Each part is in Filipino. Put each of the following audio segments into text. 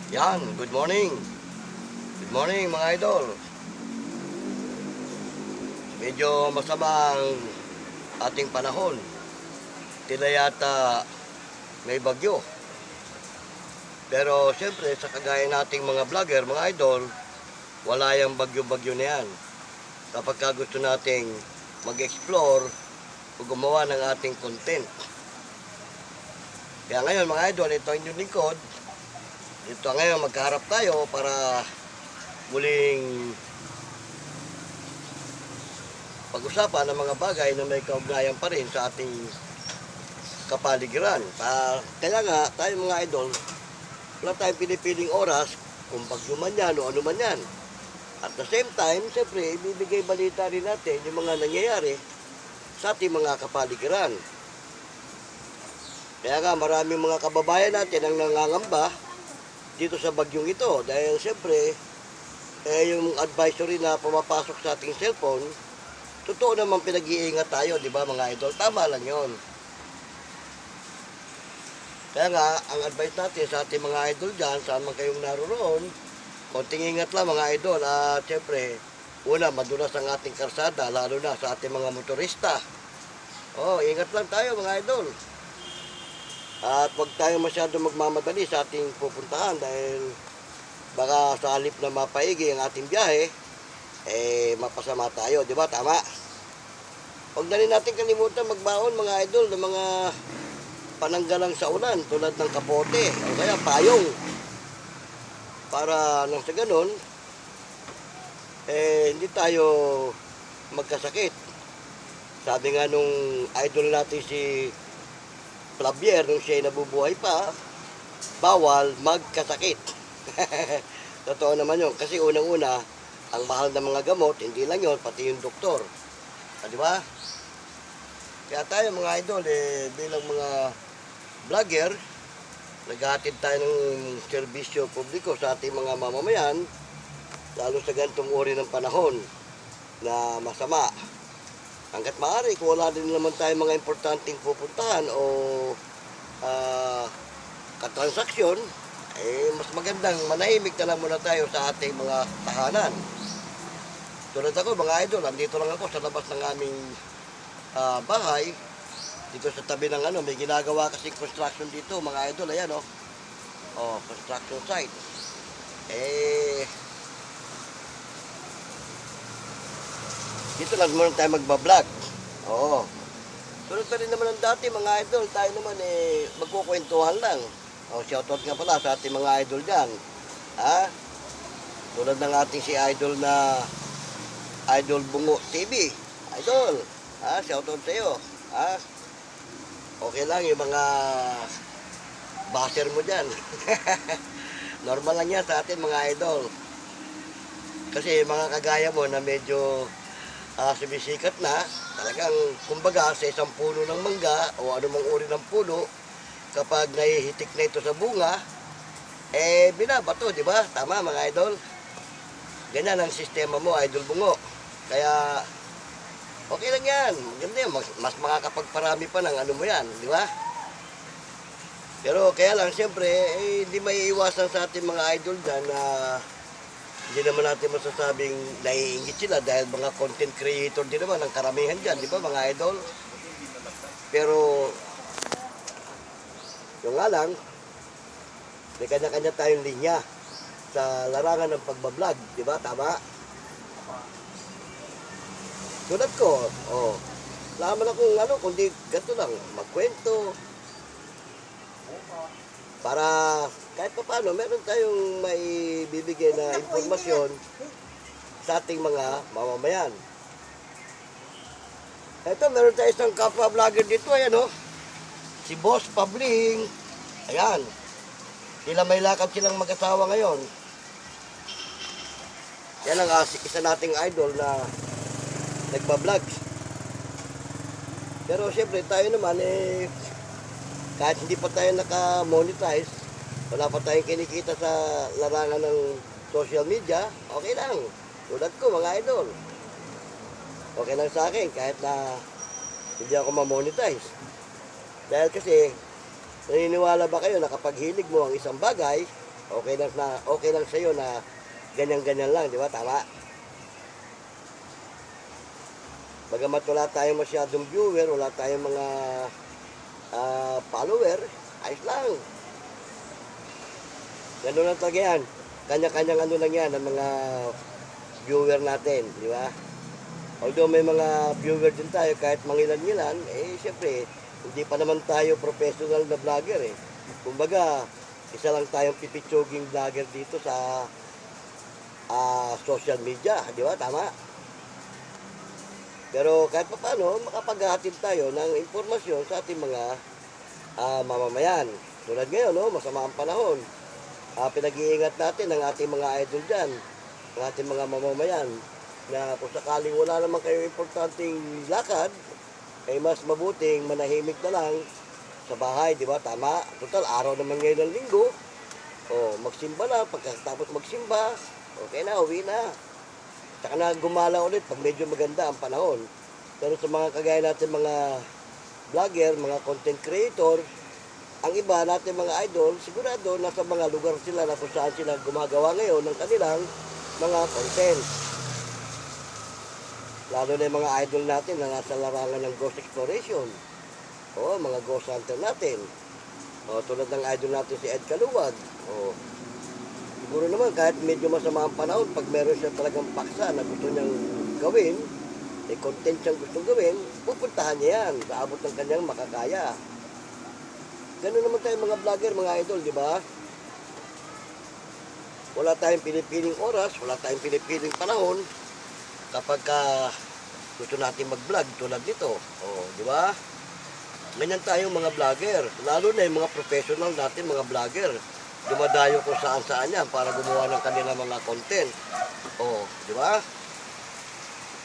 Yan, good morning. Good morning mga idol. Medyo masama ang ating panahon. Tila yata may bagyo. Pero siyempre sa kagaya nating mga vlogger, mga idol, wala yung bagyo-bagyo na yan. Kapag gusto nating mag-explore o gumawa ng ating content. Kaya ngayon mga idol, ito ang inyong lingkod. Ito ngayon magkaharap tayo para muling pag-usapan ng mga bagay na may kaugnayan pa rin sa ating kapaligiran. Kaya nga, tayo mga idol, wala tayong pinipiling oras kung bagyo man yan o ano man yan. At the same time, siyempre, ibibigay balita rin natin yung mga nangyayari sa ating mga kapaligiran. Kaya nga, maraming mga kababayan natin ang nangangamba dito sa bagyong ito. Dahil siyempre, yung advisory na pumapasok sa ating cellphone, totoo naman pinag-iingat tayo, di ba mga idol? Tama lang yon. Kaya nga, ang advice natin sa ating mga idol dyan, saan man kayong naroon, konting ingat lang mga idol. At siyempre, una, madulas ang ating karsada, lalo na sa ating mga motorista. Ingat lang tayo mga idol. At huwag tayo masyado magmamadali sa ating pupuntahan dahil baka sa halip na mapaigi ang ating biyahe, mapasama tayo, di ba? Tama. Huwag na rin natin kalimutan magbaon mga idol ng mga pananggalang sa ulan tulad ng kapote o kaya payong. Para nang sa ganun, hindi tayo magkasakit. Sabi nga nung idol natin si Flavier, nung siya'y nabubuhay pa, bawal magkasakit. Totoo naman yun. Kasi unang-una, ang mahal ng mga gamot, hindi lang yun, pati yung doktor. Di ba? Kaya tayo mga idol, bilang mga vlogger, naghahatid tayo ng serbisyo publiko sa ating mga mamamayan, lalo sa ganitong uri ng panahon na masama. Hanggat maaari, kung wala din naman tayo mga importanteng pupuntahan o katransaksyon, mas magandang manahimik na lang muna tayo sa ating mga tahanan. Tulad ako mga idol, andito lang ako sa labas ng aming bahay. Dito sa tabi ng may ginagawa kasi construction dito mga idol, ayan construction site. Dito lang muna tayo magbablog. Tulad pa rin naman ng dati mga idol, tayo naman magkukwentuhan lang. Shoutout nga pala sa ating mga idol dyan. Tulad ng ating si idol na Idol Bungo TV. Idol, shoutout sa iyo. Okay lang yung mga basher mo dyan. Normal lang yan sa atin mga idol. Kasi mga kagaya mo na medyo sumisikat na, talagang kumbaga sa isang puno ng mangga o anumang uri ng puno, kapag nahihitik na ito sa bunga, binabato, di ba? Tama mga idol? Ganyan ang sistema mo, Idol Bungo. Kaya, okay lang yan. Maganda yan. Mas makakapagparami pa ng ano mo yan, di ba? Pero kaya lang, siyempre, hindi maiiwasan sa ating mga idol dyan na hindi naman natin masasabing naiingit sila dahil mga content creator din naman ang karamihan dyan, di ba mga idol? Pero, yung nga lang, may kanya-kanya tayong linya sa larangan ng pagbablog, di ba? Tama? Tulad ko, wala man akong kundi ganito lang, magkwento. Para kahit pa paano, meron tayong may bibigay na informasyon sa ating mga mamamayan. Ito, meron tayo isang kapwa vlogger dito, ayan si Boss Pabling. Ayan. Sila may lakad silang mag-asawa ngayon. Yan ang isa nating idol na nagpa-vlog. Pero siyempre tayo naman kahit hindi pa tayo naka-monetize, wala pa tayong kinikita sa larangan ng social media, okay lang. Tulad ko mga idol. Okay lang sa akin kahit na hindi ako ma-monetize. Dahil kasi, naniniwala ba kayo na kapag hilig mo ang isang bagay, Okay lang sa iyo na ganyan-ganyan lang, di ba? Tama. Bagamat wala tayong masyadong viewer, wala tayong mga follower, ayos lang. Ganun lang talaga yan. Kanya-kanyang ano lang yan, ang mga viewer natin, di ba? Although may mga viewer din tayo, kahit mangilan-ngilan, syempre, hindi pa naman tayo professional na vlogger eh. Kumbaga, isa lang tayong pipitsuging vlogger dito sa social media, di ba? Tama? Pero kahit pa paano, makapaghahatid tayo ng impormasyon sa ating mga mamamayan. Tulad ngayon, no, masama ang panahon. Pinag-iingat natin ang ating mga idol dyan, ang ating mga mamamayan, na kung sakaling wala naman kayong importanteng lakad, ay mas mabuting manahimik na lang sa bahay, di ba? Tama. Total, araw naman ngayon ng linggo. Magsimba na, pagkatapos magsimba, okay na, uwi na. Saka na gumala ulit pag medyo maganda ang panahon. Pero sa mga kagaya natin mga vlogger, mga content creator, ang iba natin mga idol, sigurado nasa mga lugar sila na kung saan sila gumagawa ngayon ng kanilang mga content. Lalo na yung mga idol natin na nasa larangan ng ghost exploration. Mga ghost hunter natin. Tulad ng idol natin si Ed Caluwag. Siguro naman kahit medyo masama ang panahon, pag meron siya talagang paksa na gusto niyang gawin, may content siyang gustong gawin, pupuntahan niya yan sa abot ng kanyang makakaya. Ganun naman tayo mga vlogger, mga idol, di ba? Wala tayong pinipiling oras, wala tayong pinipiling panahon kapag gusto natin mag-vlog tulad nito. Di ba? Ganyan tayong mga vlogger, lalo na yung mga professional natin, mga vlogger. Dumadayo kung saan-saan yan para gumawa ng kanilang mga content. Di ba?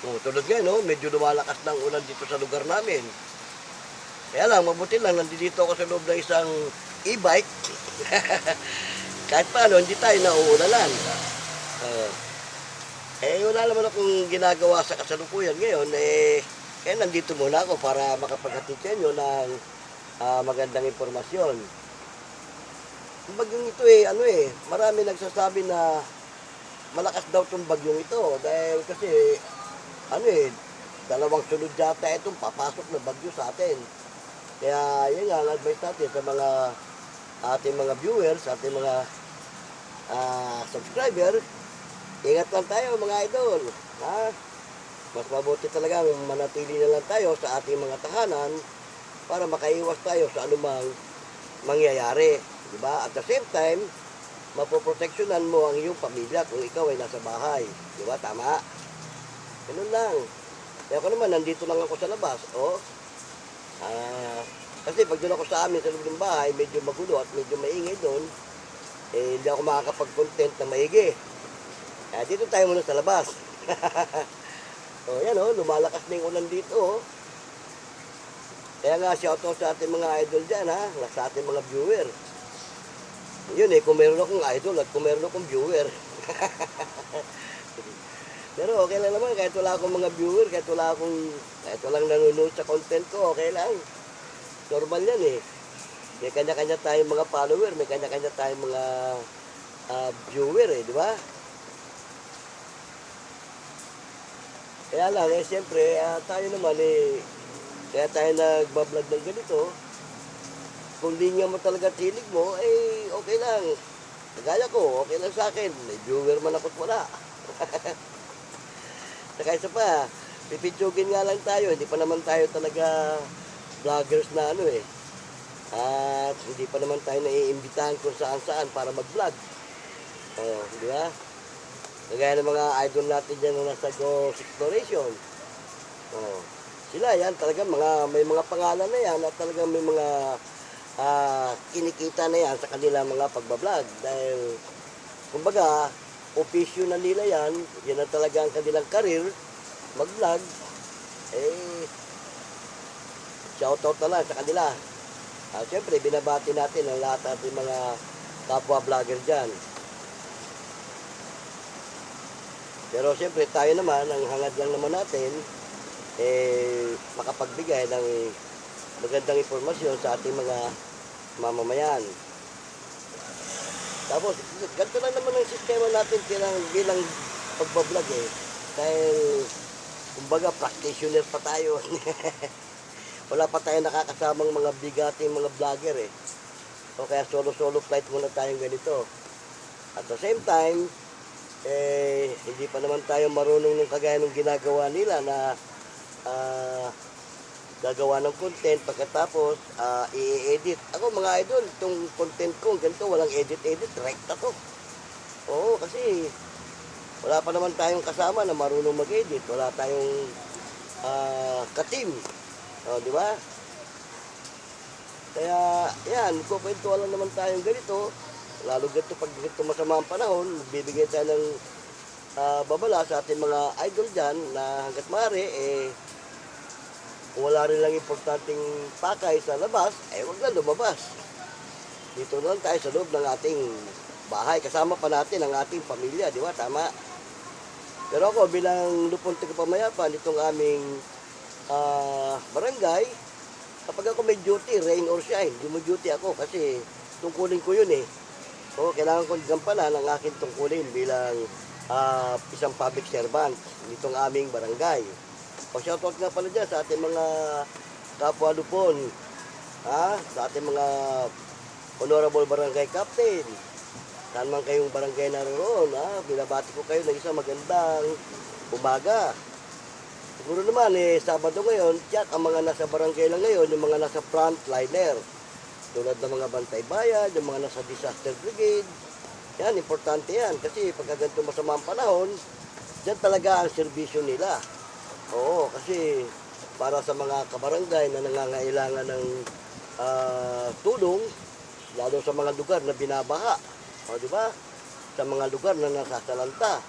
Tulad ngayon, no? Medyo lumalakas ng ulan dito sa lugar namin. Kaya lang, mabuti lang, nandito ako sa loob ng isang e-bike. Kahit paano, hindi tayo nauulalan. Wala naman akong ginagawa sa kasalukuyan ngayon. Kaya nandito muna ako para makapaghatid sa inyo ng magandang impormasyon. Bagyong ito marami nagsasabi na malakas daw itong bagyong ito. Dahil kasi, dalawang sunod yata itong papasok na bagyo sa atin. Kaya yun nga, ang advice natin sa mga ating mga viewers, ating mga subscriber, ingat lang tayo mga idol. Mas mabuti talagang manatili na lang tayo sa ating mga tahanan para makaiwas tayo sa anumang mangyayari. Diba? At the same time, mapoproteksyonan mo ang iyong pamilya kung ikaw ay nasa bahay. Diba? Tama? Ganun lang. Kaya ako naman, nandito lang ako sa labas. Kasi pag doon ako sa amin sa loob ng bahay, medyo magulo at medyo maingay doon, hindi ako makakapag-content na maigi. Kaya dito tayo muna sa labas. Yan lumalakas na yung ulan dito. Kaya nga shoutout sa ating mga idol dyan sa ating mga viewer. Yun kung meron akong idol at kung meron akong viewer. Pero okay lang naman, kahit wala akong mga viewer, kahit walang nanonood sa content ko, okay lang. Normal yan May kanya-kanya tayong mga follower, may kanya-kanya tayong mga viewer di ba? Kaya lang, siyempre, tayo naman kaya tayo nagbablog ng ganito. Kung linya mo talaga tilig mo, okay lang. Kagaya ko, okay lang sa akin. May viewer man ako't wala. Saka isa pa, pipitsugin nga lang tayo. Hindi pa naman tayo talaga vloggers na At hindi pa naman tayo naiimbitahan kung saan-saan para mag-vlog. Di ba? Kagaya ng mga idol natin dyan na nasa Ghost Exploration. Sila yan, talagang may mga pangalan na yan at talagang may mga kinikita na yan sa kanilang mga pagbablog. Dahil, kumbaga, ofisyo na nila yan na talaga ang kanilang karir, mag-vlog. Shoutout na lang sa kanila. Siyempre, binabati natin ang lahat natin mga kapwa-vlogger dyan. Pero siyempre, tayo naman, ang hangad lang naman natin, makapagbigay ng magandang impormasyon sa ating mga mamamayan. Tapos, ganito lang naman ang sistema natin bilang pagbablog eh. Dahil, kumbaga, practitioner pa tayo. Wala pa tayong nakakasamang mga bigating mga vlogger eh. O kaya solo-solo flight muna tayong ganito. At the same time, hindi pa naman tayo marunong ng kagaya ng ginagawa nila na gagawa ng content pagkatapos i-edit. Ako mga idol, itong content ko, ganito, walang edit-edit, rekta to. Oo, kasi wala pa naman tayong kasama na marunong mag-edit. Wala tayong ka-team. O, di ba? Kaya, yan, kukwentuhan lang naman tayong ganito. Lalo ganito pag ganito masama ang panahon, bibigay tayo ng babala sa ating mga idol dyan na hanggat maaari, kung wala rin lang importanteng pakay sa labas, wag na lumabas. Dito na lang tayo sa loob ng ating bahay. Kasama pa natin ang ating pamilya, di ba? Tama. Pero ako bilang lupon tagapamayapan itong aming barangay, kapag ako may duty, rain or shine, duty ako kasi tungkulin ko yun eh. So, kailangan ko gampanan ang aking tungkulin bilang isang public servant nitong aming barangay. O shoutout nga pala dyan sa ating mga kapwa lupon, sa ating mga honorable barangay captain. Saan man kayong barangay naroon, binabati ko kayo ng isang magandang umaga. Siguro naman, Sabado ngayon, tiyak ang mga nasa barangay lang ngayon, yung mga nasa frontliner. Tulad ng mga bantay bayan, yung mga nasa disaster brigade. Yan, importante yan. Kasi pagka ganito masama ang panahon, dyan talaga ang serbisyo nila. Oo, kasi para sa mga kabarangay na nangangailangan ng tulong, lalo sa mga lugar na binabaha, o di ba? Sa mga lugar na nasasalanta,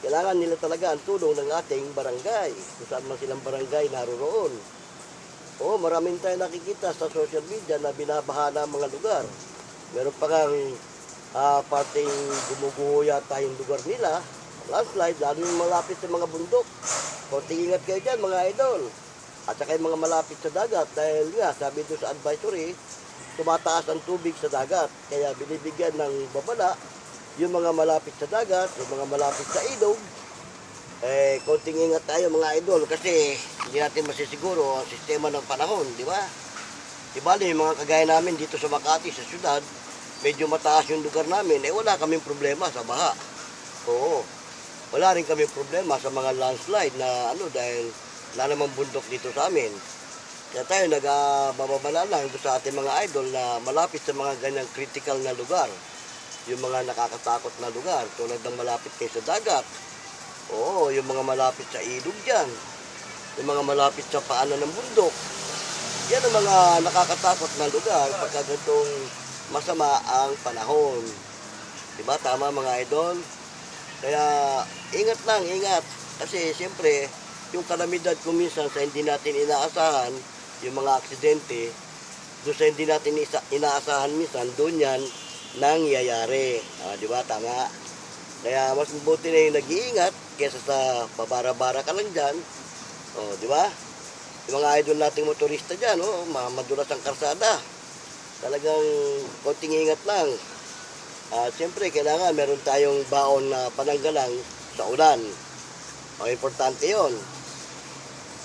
kailangan nila talaga ang tulong ng ating barangay, kung saan man silang barangay naroroon. Oo, maraming tayo nakikita sa social media na binabaha na ang mga lugar. Meron pa kang parting gumuguho yata yung lugar nila, landslide, lalo yung malapit sa mga bundok. Konting ingat kayo dyan mga idol. At saka yung mga malapit sa dagat dahil nga sabi doon sa advisory, tumataas ang tubig sa dagat. Kaya binibigyan ng babala yung mga malapit sa dagat, yung mga malapit sa ilog. Konting ingat tayo mga idol kasi hindi natin masisiguro ang sistema ng panahon, di ba? Di ba yung mga kagaya namin dito sa Makati, sa syudad, medyo mataas yung lugar namin, wala kaming problema sa baha. Oo. Wala rin kami problema sa mga landslide na dahil wala namang bundok dito sa amin. Kaya tayo nagbababala lang sa ating mga idol na malapit sa mga ganyang critical na lugar. Yung mga nakakatakot na lugar, tulad ng malapit kayo sa dagat. Oo, yung mga malapit sa ilog dyan. Yung mga malapit sa paanan ng bundok. Yan ang mga nakakatakot na lugar pagka ganitong masama ang panahon. Diba? Tama mga idol? Kaya ingat lang, ingat. Kasi siyempre, yung kalamidad kung minsan sa hindi natin inaasahan, yung mga aksidente, doon sa hindi natin inaasahan minsan, doon yan nangyayari. Di ba? Tama. Kaya mas mabuti na yung nag-iingat kaysa sa babara-bara ka lang dyan. Di ba? Yung mga idol nating motorista dyan, madulas ang karsada. Talagang konting ingat lang. At siyempre, kailangan meron tayong baon na pananggalang sa ulan. Importante yon.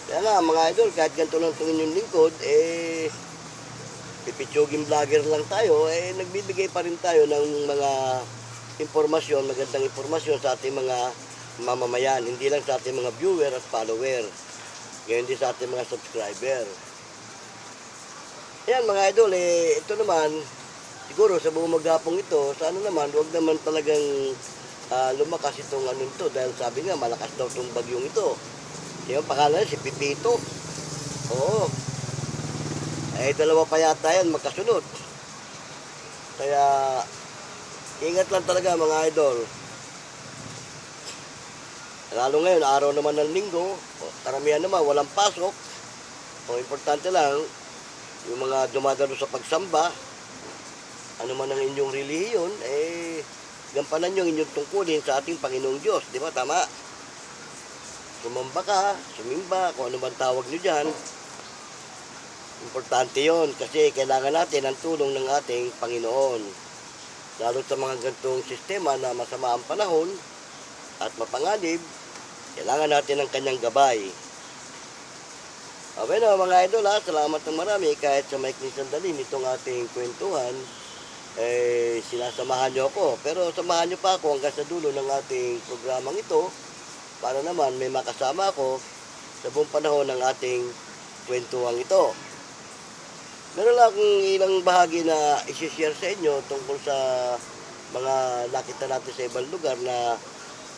Kaya nga, mga idol, kahit ganito lang itong inyong lingkod, pipitsugin vlogger lang tayo, nagbibigay pa rin tayo ng mga impormasyon, magandang impormasyon sa ating mga mamamayan. Hindi lang sa ating mga viewer at follower. Ngayon din sa ating mga subscriber. Ayan mga idol, ito naman, siguro sa buong maghapong ito, sana naman, huwag naman talagang lumakas itong ito dahil sabi nga, malakas daw itong bagyong ito. Yung pangalan si Pipito. Oo. Dalawa pa yata yan magkasunod. Kaya, ingat lang talaga mga idol. Lalo ngayon, araw naman ng linggo, karamihan naman, walang pasok. Importante lang, yung mga dumadalo sa pagsamba, ano man ang inyong relihiyon, gampanan nyo inyong tungkulin sa ating Panginoong Diyos. Di ba? Tama? Sumamba ka, sumimba, kung ano man tawag nyo dyan. Importante yon kasi kailangan natin ang tulong ng ating Panginoon. Lalo sa mga ganitong sistema na masama ang panahon at mapanganib, kailangan natin ng kanyang gabay. Okay na mga idol ha, salamat ng marami kahit sa maikling sandali nitong ating kwentuhan. Sinasamahan nyo ako. Pero samahan nyo pa ako hanggang sa dulo ng ating programang ito para naman may makasama ako sa buong panahon ng ating kwentuhan ito. Meron lang akong ilang bahagi na isi-share sa inyo tungkol sa mga nakita natin sa ibang lugar na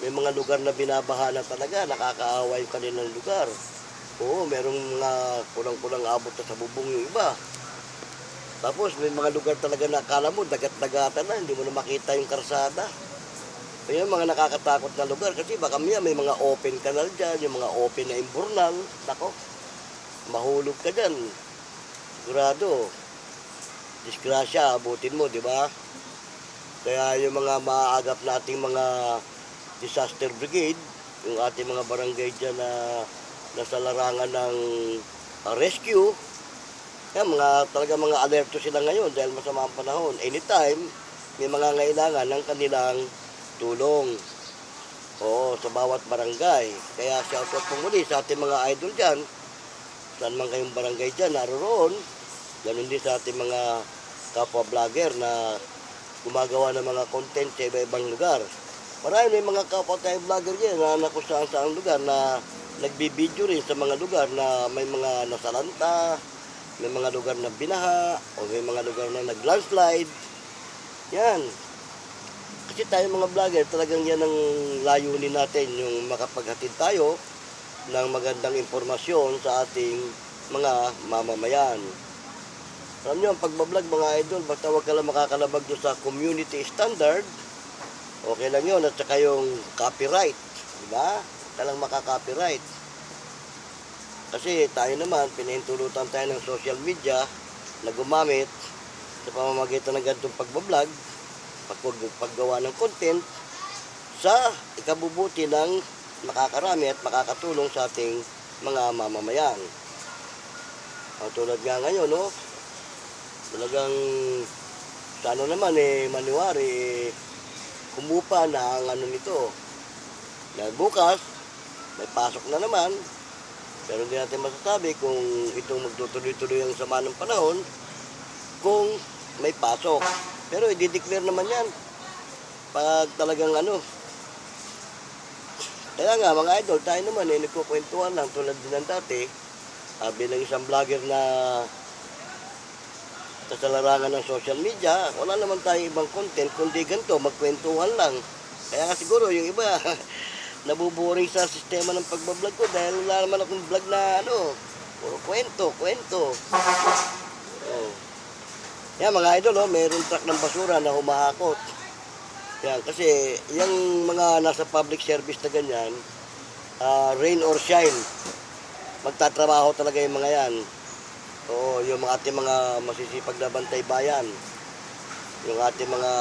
may mga lugar na binabaha na talaga, nakakaawa yung kanilang lugar. Oo, merong mga kulang-kulang abot na sa bubong yung iba. Tapos may mga lugar talaga na akala mo, dagat-dagatan na, hindi mo na makita yung karsada. Kaya mga nakakatakot na lugar kasi baka may mga open canal dyan, yung mga open na imburnal. Nako, mahulog ka dyan. Sigurado, disgrasya, abutin mo, di ba? Kaya yung mga maaagap nating mga disaster brigade, yung ating mga barangay dyan na nasa larangan ng rescue, yan, talaga mga alerto sila ngayon dahil masama ang panahon. Anytime, may mga ngailangan ng kanilang tulong. Oo, sa bawat barangay. Kaya shoutout po muli sa ating mga idol dyan. Saan man kayong barangay dyan, naroon. Ganun din sa ating mga kapwa-vlogger na gumagawa ng mga content sa iba-ibang lugar. Marami may mga kapwa tayo vlogger dyan na kung saan lugar na nagbibideo rin sa mga lugar na may mga nasalanta, may mga lugar na binaha, o may mga lugar na nag-landslide. Yan. Kasi tayo mga vlogger, talagang yan ang layunin natin, yung makapaghatid tayo ng magandang impormasyon sa ating mga mamamayan. Alam nyo, ang pagbablog mga idol, basta huwag ka lang makakalabag doon sa community standard, okay lang yun, at saka yung copyright. Diba? Talang makaka-copyright. Kasi tayo naman, pinahintulutan tayo ng social media na gumamit sa pamamagitan ng ganitong pagbablog, paggawa ng content sa ikabubuti ng makakarami at makakatulong sa ating mga mamamayan. Tulad nga ngayon, no? Talagang sana naman maniwari, kumupa na ang ano nito. Dahil bukas, may pasok na naman, pero hindi natin masasabi kung itong magtutuloy-tuloy ang sama ng panahon kung may pasok. Pero i-declare naman yan pag talagang ano. Kaya nga mga idol, tayo naman nagkukwentuhan lang tulad din ng dati bilang isang vlogger na sa larangan ng social media, wala naman tayo ibang content kundi ganito, magkwentuhan lang. Kaya nga siguro yung iba nabuboring sa sistema ng pagbablog ko dahil wala naman akong vlog na ano, puro kwento. Oh. Yan mga idol, mayroong truck ng basura na humahakot. Yan, kasi yung mga nasa public service na ganyan, rain or shine, magtatrabaho talaga yung mga yan. Oo, yung ating mga masisipag na bantay bayan, yung ating mga,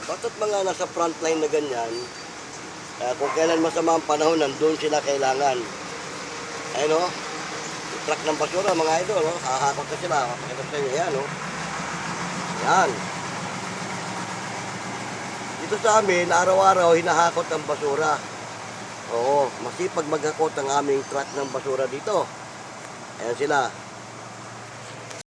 basta't mga nasa frontline na ganyan, kung kailan masama ang panahon, nandun sila kailangan. Ayun o, yung truck ng basura mga idol, hahakot na sila, mapakita sa inyo yan o. Yan. Dito sa amin, araw-araw hinahakot ang basura. Oo, masipag maghakot ang aming truck ng basura dito. Ayan sila.